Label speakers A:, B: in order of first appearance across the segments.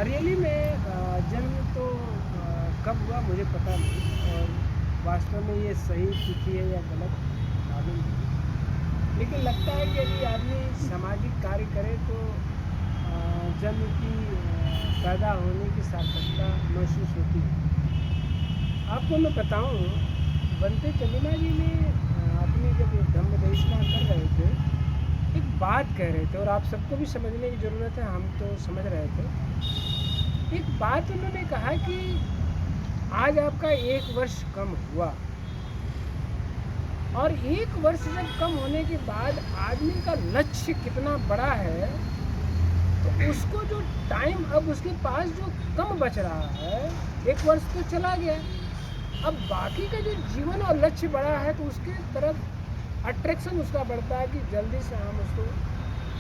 A: Really में जन्म तो कब हुआ मुझे पता नहीं, और वास्तव में ये सही तिथि है या गलत मालूम नहीं। लेकिन लगता है कि यदि आदमी सामाजिक कार्य करे तो जन्म की पैदा होने की सार्थकता महसूस होती है। आपको मैं बताऊं, बनते चंद्रिमा जी ने अपनी जब धम्मदेशना कर रहे थे, एक बात कह रहे थे और आप सबको भी समझने की ज़रूरत है, हम तो समझ रहे थे। एक बात उन्होंने कहा कि आज आपका 1 वर्ष कम हुआ, और 1 वर्ष जब कम होने के बाद आदमी का लक्ष्य कितना बड़ा है, तो उसको जो टाइम अब उसके पास जो कम बच रहा है, 1 वर्ष तो चला गया, अब बाकी का जो जीवन और लक्ष्य बड़ा है तो उसके तरफ अट्रैक्शन उसका बढ़ता है कि जल्दी से हम उसको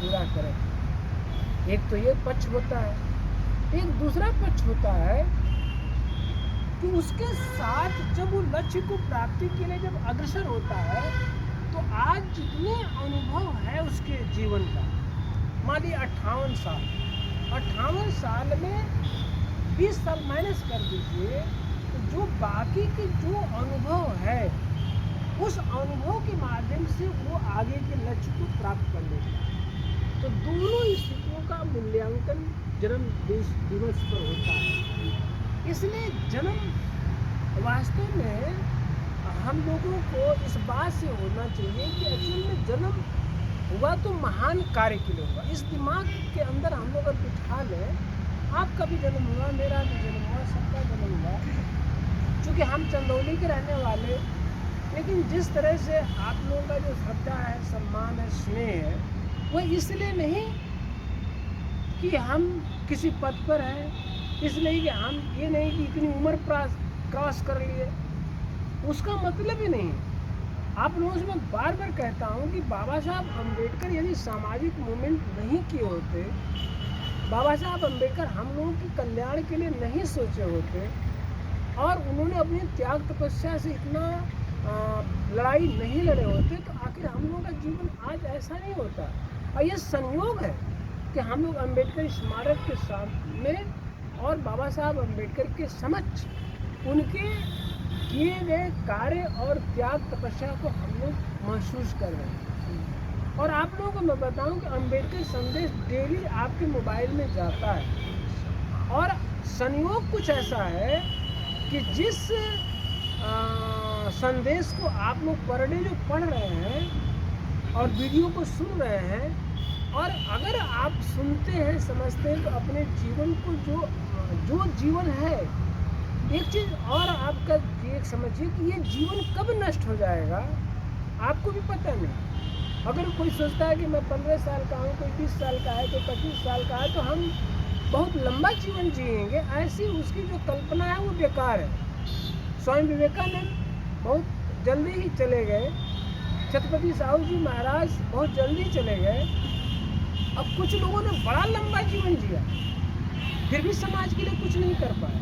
A: पूरा करें। एक तो ये पक्ष होता है। एक दूसरा पक्ष होता है कि उसके साथ जब वो लक्ष्य को प्राप्ति के लिए जब अग्रसर होता है, तो आज जितने अनुभव है उसके जीवन का, मान लीजिए 58 साल, 58 साल में 20 साल माइनस कर दीजिए, तो जो बाकी के जो अनुभव है उस अनुभव के माध्यम से वो आगे के लक्ष्य को प्राप्त कर लेता है। तो दोनों स्थितियों का मूल्यांकन जन्म दिवस पर होता है। इसलिए जन्म वास्तव में हम लोगों को इस बात से होना चाहिए कि एक्चुअल में जन्म हुआ तो महान कार्य के लिए हुआ। इस दिमाग के अंदर हम लोग बिठा लें, आपका भी जन्म हुआ, मेरा भी जन्म हुआ, सबका जन्म हुआ। चूँकि हम चंदौली के रहने वाले, लेकिन जिस तरह से आप लोगों का जो श्रद्धा है, सम्मान है, स्नेह है, वह इसलिए नहीं कि हम किसी पद पर हैं, इसलिए कि हम ये नहीं कि इतनी उम्र क्रॉस कर लिए, उसका मतलब ही नहीं। आप लोगों से मैं बार बार कहता हूँ कि बाबा साहब अम्बेडकर यदि सामाजिक मूवमेंट नहीं किए होते, बाबा साहब अम्बेडकर हम लोगों के कल्याण के लिए नहीं सोचे होते, और उन्होंने अपनी त्याग तपस्या से इतना लड़ाई नहीं लड़े होते, तो आखिर हम लोगों का जीवन आज ऐसा नहीं होता। और ये संयोग है कि हम लोग अम्बेडकर स्मारक के सामने और बाबा साहब अम्बेडकर के समक्ष उनके किए गए कार्य और त्याग तपस्या को हम लोग महसूस कर रहे हैं। और आप लोगों को मैं बताऊं कि अम्बेडकर संदेश डेली आपके मोबाइल में जाता है, और संयोग कुछ ऐसा है कि जिस संदेश को आप लोग पर डे जो पढ़ रहे हैं और वीडियो को सुन रहे हैं, और अगर आप सुनते हैं, समझते हैं, तो अपने जीवन को जो जीवन है, एक चीज़ और आपका ये समझिए कि ये जीवन कब नष्ट हो जाएगा आपको भी पता नहीं। अगर कोई सोचता है कि मैं 15 साल का हूँ, कोई 20 साल का है, कोई 25 साल का है, तो हम बहुत लंबा जीवन जिएंगे, ऐसी उसकी जो कल्पना है वो बेकार है। स्वामी विवेकानंद बहुत जल्दी ही चले गए, छत्रपति साहू जी महाराज बहुत जल्दी चले गए। अब कुछ लोगों ने बड़ा लंबा जीवन जिया, फिर भी समाज के लिए कुछ नहीं कर पाए।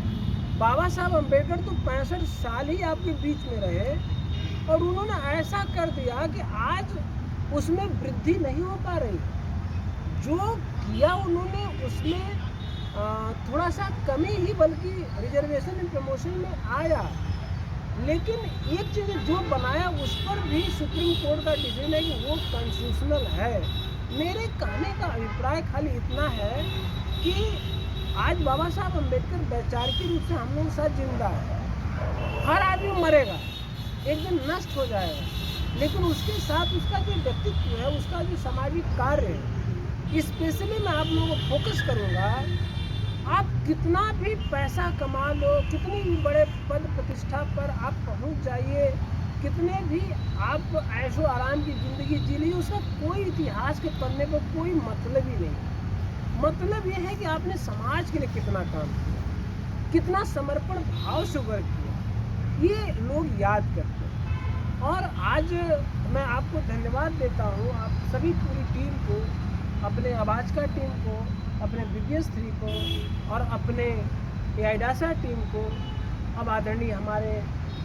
A: बाबा साहब अम्बेडकर तो 65 साल ही आपके बीच में रहे, और उन्होंने ऐसा कर दिया कि आज उसमें वृद्धि नहीं हो पा रही। जो किया उन्होंने उसमें थोड़ा सा कमी ही, बल्कि रिजर्वेशन एंड प्रमोशन में आया, लेकिन एक चीज़ जो बनाया उस पर भी सुप्रीम कोर्ट का डिसीजन है कि वो कॉन्स्टिट्यूशनल है। मेरे कहने का अभिप्राय खाली इतना है कि आज बाबा साहब अम्बेडकर वैचारिक रूप से हम लोग के साथ जिंदा है। हर आदमी मरेगा, एक दिन नष्ट हो जाएगा, लेकिन उसके साथ उसका जो व्यक्तित्व है, उसका जो सामाजिक कार्य है, स्पेशली मैं आप लोगों को फोकस करूँगा। आप कितना भी पैसा कमा लो, कितनी भी बड़े पद प्रतिष्ठा पर आप पहुंच जाइए, कितने भी आप ऐशो आराम की ज़िंदगी जी लीजिए, उसका कोई इतिहास के पन्ने पर कोई मतलब ही नहीं। मतलब ये है कि आपने समाज के लिए कितना काम किया, कितना समर्पण भाव से वर्क किया, ये लोग याद करते हैं। और आज मैं आपको धन्यवाद देता हूँ, आप सभी पूरी टीम को, अपने आवाज़ का टीम को, अपने BBS3 को, और अपने AIDASA टीम को। अब आदरणीय हमारे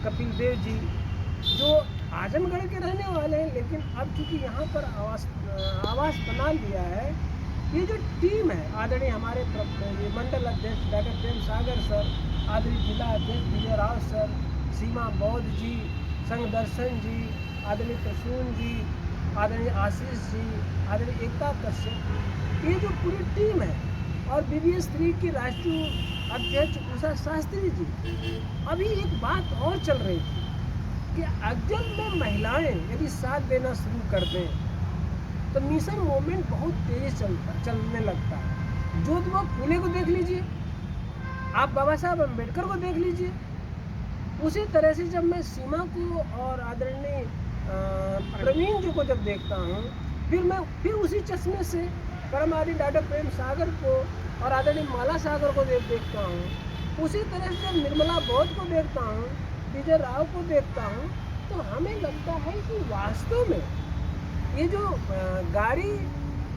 A: कपिल देव जी, जो आजमगढ़ के रहने वाले हैं, लेकिन अब चूँकि यहाँ पर आवास बना लिया है, ये जो टीम है, आदरणीय हमारे मंडल अध्यक्ष डॉक्टर प्रेम सागर सर, आदरणीय जिला अध्यक्ष विजय राव सर, सीमा बौद्ध जी, संग दर्शन जी, आदरणीय प्रसून जी, आदरणीय आशीष जी, आदरणीय एकता कश्यप, ये जो पूरी टीम है, और BBS3 की राष्ट्रीय अध्यक्ष उषा शास्त्री जी। अभी एक बात और चल रही थी कि अगर में महिलाएं यदि साथ देना शुरू कर दें तो मिशन मूवमेंट बहुत तेजी चलने लगता है। ज्योतिबा फूले को देख लीजिए, आप बाबा साहब अम्बेडकर को देख लीजिए। उसी तरह से जब मैं सीमा को और आदरणीय प्रवीण जी को जब देखता हूँ, फिर उसी चश्मे से परम आदरणीय डॉक्टर प्रेम सागर को और आदरणीय माला सागर को देखता हूँ। उसी तरह से जब निर्मला बौद्ध को देखता हूँ, विजय राव को देखता हूँ, तो हमें लगता है कि वास्तव में ये जो गाड़ी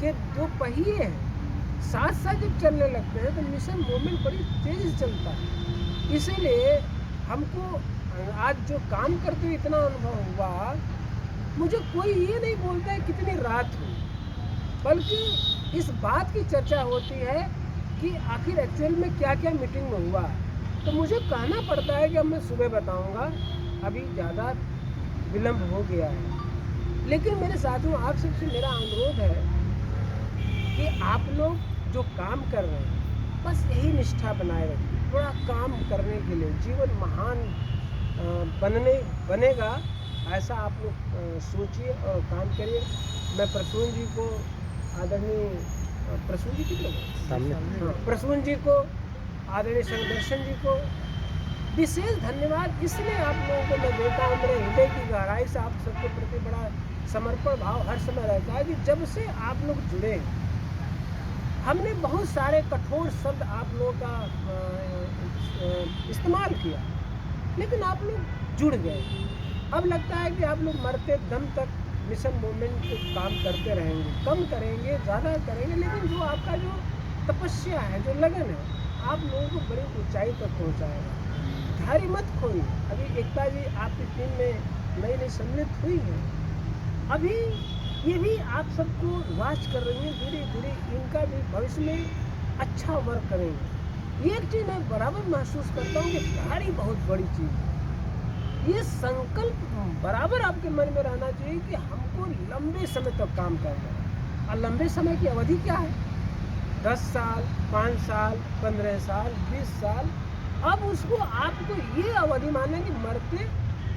A: के दो पहिए हैं साथ साथ जब चलने लगते हैं तो मिशन मूवमेंट बड़ी तेज़ी से चलता है। इसीलिए हमको आज जो काम करते हुए इतना अनुभव हुआ, मुझे कोई ये नहीं बोलता है कितनी रात हुई, बल्कि इस बात की चर्चा होती है कि आखिर एक्चुअल में क्या क्या मीटिंग में हुआ। तो मुझे कहना पड़ता है कि अब मैं सुबह बताऊंगा, अभी ज़्यादा विलम्ब हो गया है। लेकिन मेरे साथियों, आप सबसे मेरा अनुरोध है कि आप लोग जो काम कर रहे हैं बस यही निष्ठा बनाए रखिए। थोड़ा काम करने के लिए जीवन महान बनेगा, ऐसा आप लोग सोचिए और काम करिए। मैं प्रसून जी को, आदरणीय प्रसून जी कितने सामने, प्रसून जी को, आदरणीय संगदर्शन जी को विशेष धन्यवाद इसलिए आप लोगों को मैं देता हूँ। मेरे हृदय की गहराई से आप सबके प्रति बड़ा समर्पण भाव हर समय रहता है कि जब से आप लोग जुड़े, हमने बहुत सारे कठोर शब्द आप लोगों का इस्तेमाल किया, लेकिन आप लोग जुड़ गए। अब लगता है कि आप लोग मरते दम तक मिशन मूवमेंट को काम करते रहेंगे, कम करेंगे ज़्यादा करेंगे, लेकिन जो आपका जो तपस्या है, जो लगन है, आप लोगों को बड़ी ऊंचाई तक पहुंचाएगा। धैर्य मत खोइए। अभी एकता जी आपकी टीम में नई नई सम्मिलित हुई है, अभी ये भी आप सबको वाच कर रही हैं, धीरे धीरे इनका भी भविष्य में अच्छा वर्क करेंगे। एक चीज़ मैं बराबर महसूस करता हूँ कि धैर्य बहुत बड़ी चीज़ है। ये संकल्प बराबर आपके मन में रहना चाहिए कि हमको लंबे समय तक काम करना है। और लंबे समय की अवधि क्या है? 10 साल, 5 साल, 15 साल, 20 साल। अब उसको आपको ये अवधि माने कि मरते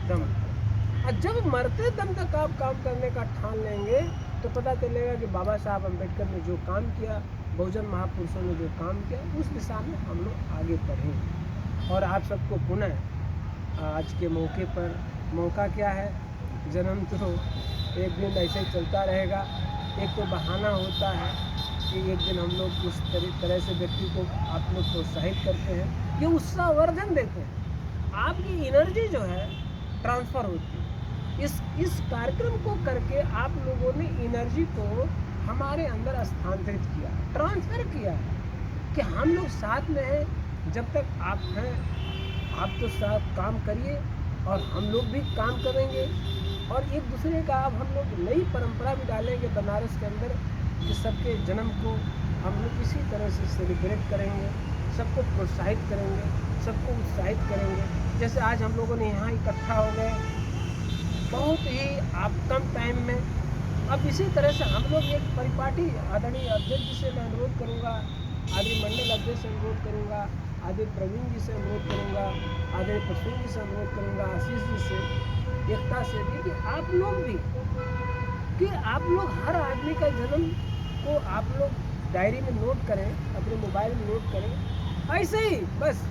A: दम तक। और जब मरते दम तक आप काम करने का ठान लेंगे तो पता चलेगा कि बाबा साहब अम्बेडकर ने जो काम किया, बहुजन महापुरुषों ने जो काम किया, उस दिशा में हम लोग आगे बढ़ेंगे। और आप सबको पुनः आज के मौके पर, मौका क्या है, जन्म तो एक दिन ऐसे ही चलता रहेगा। एक तो बहाना होता है कि एक दिन हम लोग उस तरह से व्यक्ति को आप लोग प्रोत्साहित करते हैं, ये उत्साहवर्धन देते हैं, आपकी एनर्जी जो है ट्रांसफ़र होती है। इस कार्यक्रम को करके आप लोगों ने एनर्जी को हमारे अंदर स्थानांतरित किया, ट्रांसफ़र किया कि हम लोग साथ में हैं। जब तक आप हैं, आप तो साथ काम करिए और हम लोग भी काम करेंगे। और एक दूसरे का अब हम लोग नई परंपरा भी डालेंगे बनारस के अंदर कि सबके जन्म को हम लोग इसी तरह से सेलिब्रेट करेंगे, सबको प्रोत्साहित करेंगे, सबको उत्साहित करेंगे। जैसे आज हम लोगों ने यहाँ इकट्ठा हो गए बहुत ही आप कम टाइम में। अब इसी तरह से हम लोग एक परिपाटी आदरणीय अध्यक्ष जी से मैं अनुरोध करूँगा, आदरणीय मंडल अध्यक्ष से अनुरोध करूँगा, आदरणीय प्रवीण जी से अनुरोध करूँगा, आदरणीय प्रसून जी से अनुरोध करूँगा, आशीष जी से, एकता से भी, कि आप लोग भी, कि आप लोग हर आदमी का जन्म को आप लोग डायरी में नोट करें, अपने मोबाइल में नोट करें। ऐसे ही बस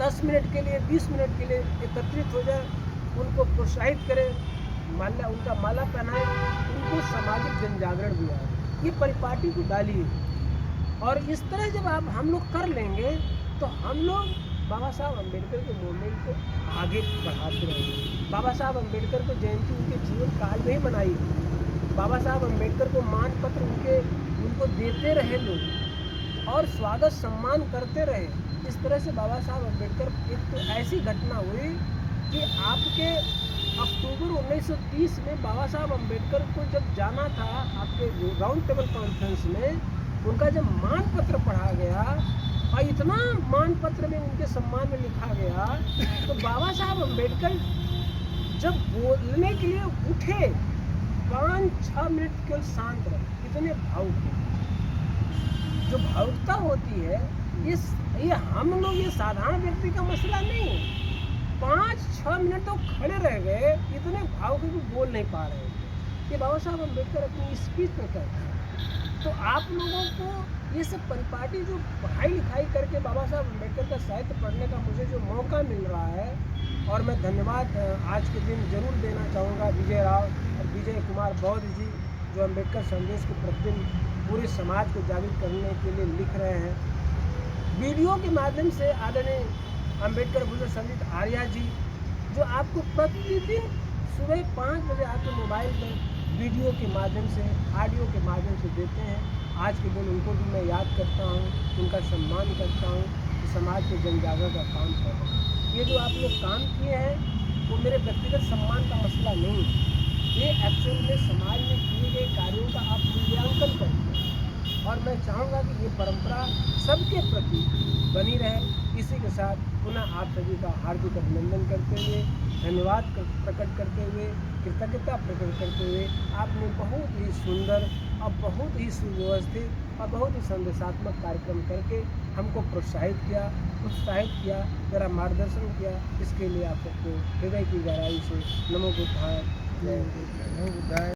A: 10 मिनट के लिए, 20 मिनट के लिए एकत्रित हो जाए, उनको प्रोत्साहित करें, उनका माला पहनाएं, उनको सामाजिक जन जागरण भी आए, ये परिपाटी को डालिए। और इस तरह जब आप हम लोग कर लेंगे तो हम लोग बाबा साहब अम्बेडकर के मूवमेंट को आगे बढ़ाते रहेंगे। बाबा साहब अम्बेडकर को जयंती उनके जीवन काल में ही मनाई। बाबा साहब अम्बेडकर को मान पत्र उनको देते रहे लोग और स्वागत सम्मान करते रहे। इस तरह से बाबा साहब अम्बेडकर, एक तो ऐसी घटना हुई कि आपके अक्टूबर 1930 में बाबा साहब अम्बेडकर को जब जाना था आपके राउंड टेबल कॉन्फ्रेंस में, उनका जब मान पत्र पढ़ा गया और इतना मान पत्र में उनके सम्मान में लिखा गया, तो बाबा साहब अम्बेडकर जब बोलने के लिए उठे 5-6 मिनट केवल शांत रहे, इतने भावुक थे। जो भावुकता होती है, ये हम लोग, ये साधारण व्यक्ति का मसला नहीं है। 5-6 मिनट तो खड़े रह गए, इतने भावुक कि बोल नहीं पा रहे थे। ये बाबा साहब अम्बेडकर अपनी स्पीच में कहते हैं। तो आप लोगों को ये सब परिपाटी जो पढ़ाई लिखाई करके बाबा साहब अम्बेडकर का साहित्य पढ़ने का मुझे जो मौका मिल रहा है, और मैं धन्यवाद आज के दिन जरूर देना चाहूँगा विजय राव और विजय कुमार बौद्ध जी, जो अम्बेडकर संदेश को प्रतिदिन पूरे समाज को जागृत करने के लिए लिख रहे हैं। वीडियो के माध्यम से आदरणीय अम्बेडकर भूषण संगीत आर्या जी, जो आपको प्रतिदिन सुबह 5 बजे आपके मोबाइल पर वीडियो के माध्यम से, ऑडियो के माध्यम से देते हैं। आज के दिन उनको भी मैं याद करता हूँ, उनका सम्मान करता हूँ कि समाज के जन जागरण का काम कर रहे हैं। ये जो आप लोग काम किए हैं, वो मेरे व्यक्तिगत सम्मान का मसला नहीं है, ये एक्चुअल में समाज में किए गए कार्यों का आप मूल्यांकन करते हैं। और मैं चाहूँगा कि ये परंपरा सबके प्रति बनी रहे। इसी के साथ पुनः आप सभी का हार्दिक अभिनंदन करते हुए, धन्यवाद प्रकट करते हुए, कृतज्ञता प्रकट करते हुए, आपने बहुत ही सुंदर और बहुत ही सुव्यवस्थित और बहुत ही संदेशात्मक कार्यक्रम करके हमको प्रोत्साहित किया, उत्साहित किया, मेरा मार्गदर्शन किया। इसके लिए आप सबको हृदय की गहराई से नमो बुद्धाय, जय बुद्धाय।